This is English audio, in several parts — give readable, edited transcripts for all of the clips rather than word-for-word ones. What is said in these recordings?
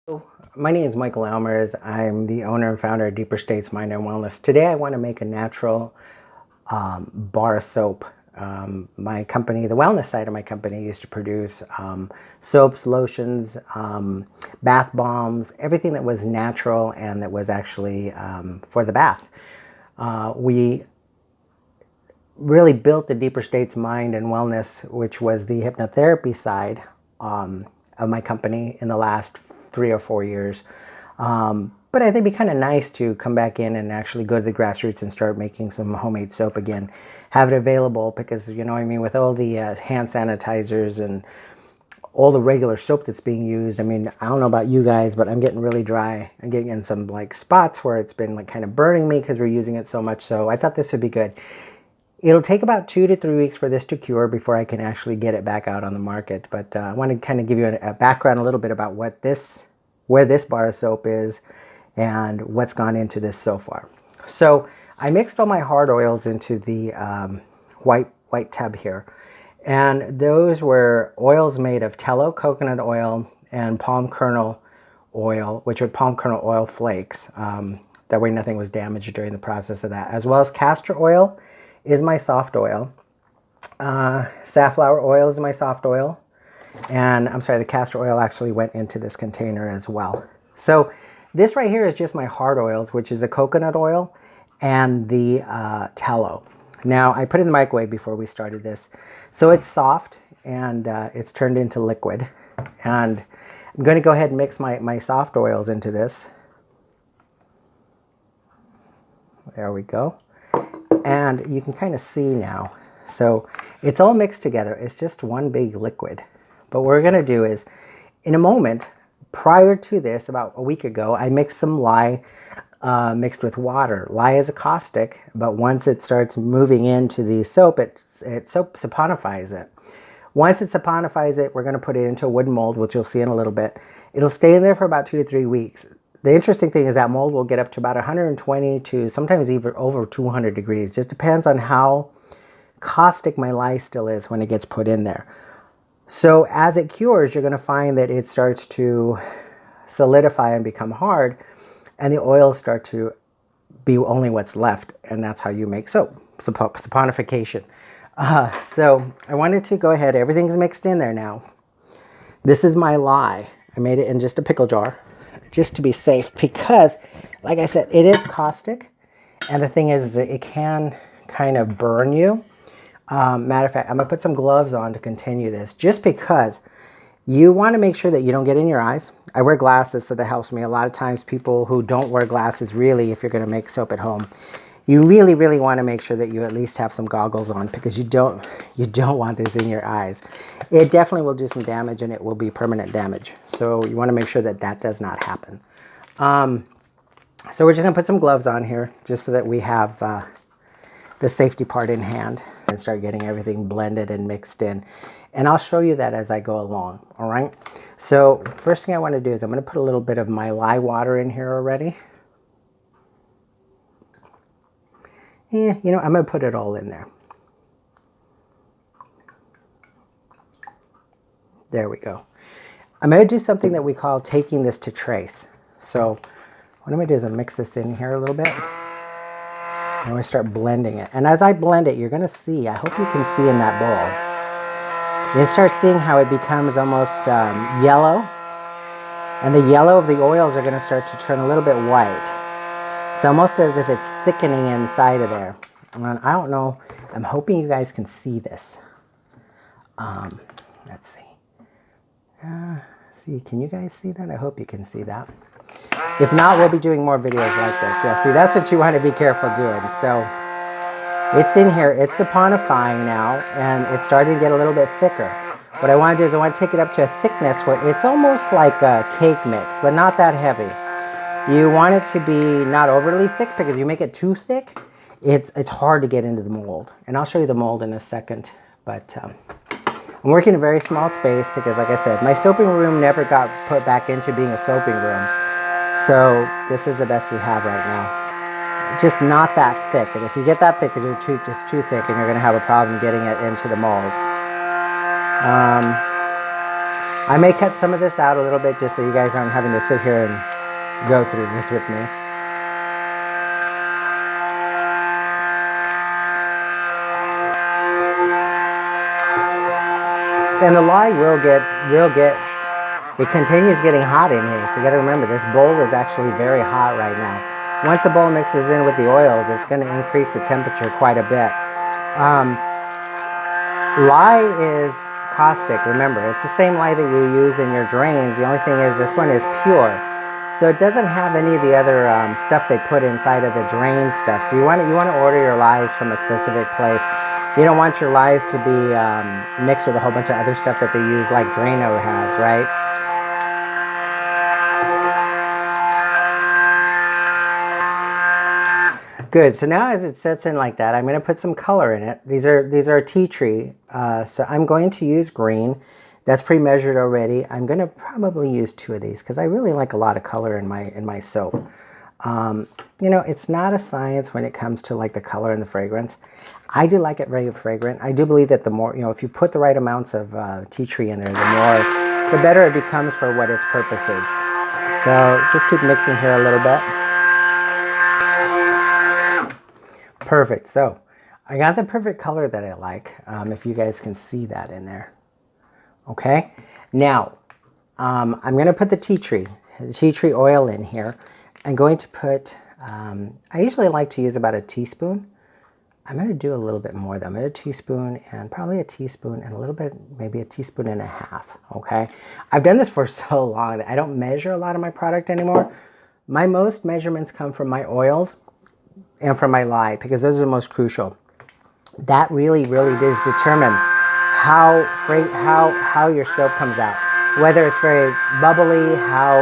My name is Michael Almers. I'm the owner and founder of Deeper States Mind and Wellness. Today I want to make a natural bar of soap. My company, the wellness side of my company, used to produce soaps, lotions, bath bombs, everything that was natural and that was actually for the bath. We really built the Deeper States Mind and Wellness, which was the hypnotherapy side of my company in the last 3 or 4 years. But I think it'd be kind of nice to come back in and actually go to the grassroots and start making some homemade soap again. Have it available because, you know what I mean, with all the hand sanitizers and all the regular soap that's being used. I mean, I don't know about you guys, but I'm getting really dry. I'm getting in some like spots where it's been like kind of burning me because we're using it so much. So I thought this would be good. It'll take about 2 to 3 weeks for this to cure before I can actually get it back out on the market. But I want to kind of give you a background a little bit about where this bar of soap is and what's gone into this so far. So I mixed all my hard oils into the white tub here. And those were oils made of tallow coconut oil and palm kernel oil, which are palm kernel oil flakes. That way nothing was damaged during the process of that. As well as castor oil is my soft oil. Safflower oil is my soft oil. And I'm sorry, the castor oil actually went into this container as well. So this right here is just my hard oils, which is the coconut oil and the tallow. Now, I put it in the microwave before we started this. So it's soft and it's turned into liquid. And I'm going to go ahead and mix my soft oils into this. There we go. And you can kind of see now. So it's all mixed together. It's just one big liquid. But what we're going to do is, in a moment, prior to this, about a week ago, I mixed some lye mixed with water. Lye is a caustic, but once it starts moving into the soap, it saponifies it. Once it saponifies it, we're going to put it into a wooden mold, which you'll see in a little bit. It'll stay in there for about 2 to 3 weeks. The interesting thing is that mold will get up to about 120 to sometimes even over 200 degrees. Just depends on how caustic my lye still is when it gets put in there. So as it cures, you're going to find that it starts to solidify and become hard, and the oils start to be only what's left, and that's how you make soap, saponification. So I wanted to go ahead. Everything's mixed in there now. This is my lye. I made it in just a pickle jar, just to be safe, because, like I said, it is caustic, and the thing is that it can kind of burn you. Matter of fact, I'm going to put some gloves on to continue this, just because you want to make sure that you don't get in your eyes. I wear glasses, so that helps me. A lot of times people who don't wear glasses, really, if you're going to make soap at home, you really, really want to make sure that you at least have some goggles on, because you don't want this in your eyes. It definitely will do some damage, and it will be permanent damage. So you want to make sure that that does not happen. So we're just going to put some gloves on here, just so that we have the safety part in hand, and start getting everything blended and mixed in. And I'll show you that as I go along, all right? So first thing I want to do is I'm going to put a little bit of my lye water in here already. Yeah, you know, I'm going to put it all in there. There we go. I'm going to do something that we call taking this to trace. So what I'm going to do is I'll mix this in here a little bit. I'm going to start blending it. And as I blend it, you're going to see, I hope you can see in that bowl, you start seeing how it becomes almost yellow. And the yellow of the oils are going to start to turn a little bit white. It's almost as if it's thickening inside of there. And I don't know, I'm hoping you guys can see this. Let's see. See, can you guys see that? I hope you can see that. If not, we'll be doing more videos like this. Yeah, see, that's what you want to be careful doing. So it's in here. It's saponifying now, and it's starting to get a little bit thicker. What I want to do is I want to take it up to a thickness where it's almost like a cake mix, but not that heavy. You want it to be not overly thick, because you make it too thick, it's hard to get into the mold. And I'll show you the mold in a second. But I'm working in a very small space because, like I said, my soaping room never got put back into being a soaping room. So this is the best we have right now. Just not that thick. And if you get that thick, it's just too thick, and you're going to have a problem getting it into the mold. I may cut some of this out a little bit just so you guys aren't having to sit here and go through this with me. And the lye it continues getting hot in here. So you gotta remember, this bowl is actually very hot right now. Once the bowl mixes in with the oils, it's gonna increase the temperature quite a bit. Lye is caustic, remember. It's the same lye that you use in your drains. The only thing is this one is pure. So it doesn't have any of the other stuff they put inside of the drain stuff. So you want to order your lyes from a specific place. You don't want your lyes to be mixed with a whole bunch of other stuff that they use like Drano has, right? Good, so now as it sets in like that, I'm going to put some color in it. These are tea tree, so I'm going to use green. That's pre-measured already. I'm going to probably use 2 of these because I really like a lot of color in my soap. You know, it's not a science when it comes to like the color and the fragrance. I do like it very fragrant. I do believe that the more, you know, if you put the right amounts of tea tree in there, the better it becomes for what its purpose is. So just keep mixing here a little bit. Perfect. So I got the perfect color that I like, if you guys can see that in there. Okay. Now, I'm going to put the tea tree oil in here. I'm going to put, I usually like to use about a teaspoon. I'm going to do a little bit more though. I'm going to do a teaspoon and probably a teaspoon and a little bit, maybe a teaspoon and a half. Okay. I've done this for so long that I don't measure a lot of my product anymore. My most measurements come from my oils and from my lye, because those are the most crucial. That really does determine how your soap comes out. Whether it's very bubbly, how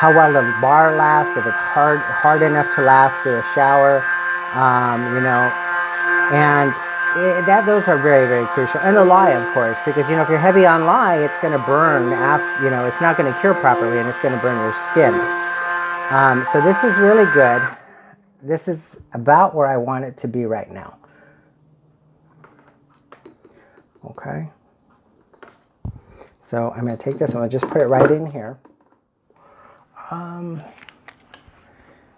well the bar lasts, if it's hard enough to last through a shower, you know, and those are very crucial. And the lye, of course, because you know if you're heavy on lye, it's going to burn. You know, it's not going to cure properly, and it's going to burn your skin. So this is really good. This is about where I want it to be right now. Okay. So I'm going to take this and I'll just put it right in here.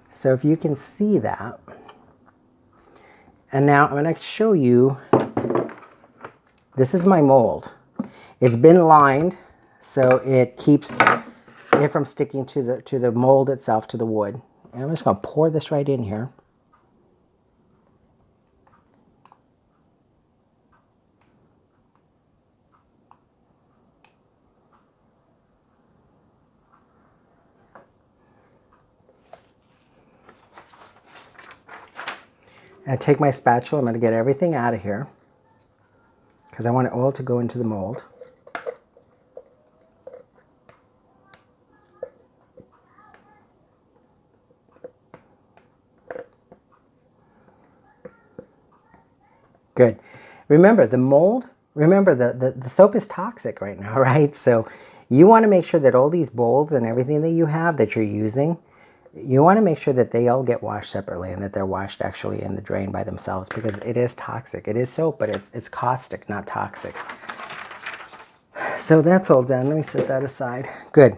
So if you can see that. And now I'm going to show you, this is my mold. It's been lined so it keeps it from sticking to the mold itself, to the wood. And I'm just going to pour this right in here. And I take my spatula, I'm going to get everything out of here because I want it all to go into the mold. Good. Remember the mold, the soap is toxic right now, right? So you want to make sure that all these bowls and everything that you have that you're using, you want to make sure that they all get washed separately and that they're washed actually in the drain by themselves, because it is toxic. It is soap, but it's caustic, not toxic. So that's all done. Let me set that aside. Good.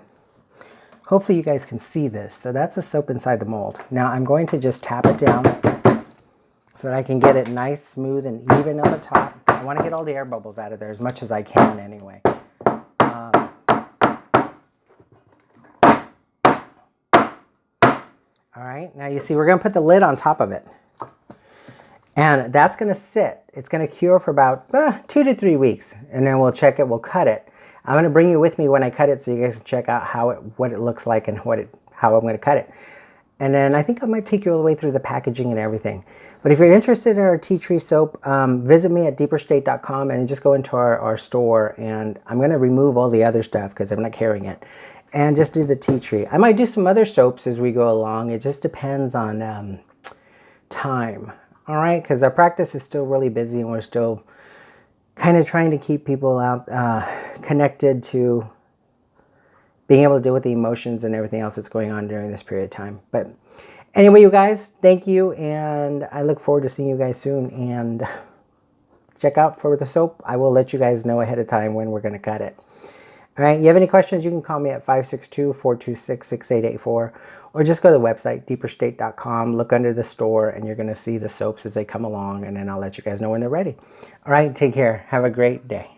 Hopefully you guys can see this. So that's the soap inside the mold. Now I'm going to just tap it down so that I can get it nice, smooth, and even on the top. I want to get all the air bubbles out of there as much as I can anyway. All right, now you see we're going to put the lid on top of it. And that's going to sit. It's going to cure for about 2 to 3 weeks. And then we'll check it, we'll cut it. I'm going to bring you with me when I cut it so you guys can check out what it looks like and how I'm going to cut it. And then I think I might take you all the way through the packaging and everything. But if you're interested in our tea tree soap, visit me at deeperstate.com and just go into our store. And I'm going to remove all the other stuff because I'm not carrying it. And just do the tea tree. I might do some other soaps as we go along. It just depends on time. All right, because our practice is still really busy and we're still kind of trying to keep people out connected to being able to deal with the emotions and everything else that's going on during this period of time. But anyway, you guys, thank you, and I look forward to seeing you guys soon. And check out for the soap. I will let you guys know ahead of time when we're going to cut it. All right, you have any questions, you can call me at 562-426-6884, or just go to the website, deeperstate.com, look under the store, and you're going to see the soaps as they come along, and then I'll let you guys know when they're ready. All right, take care. Have a great day.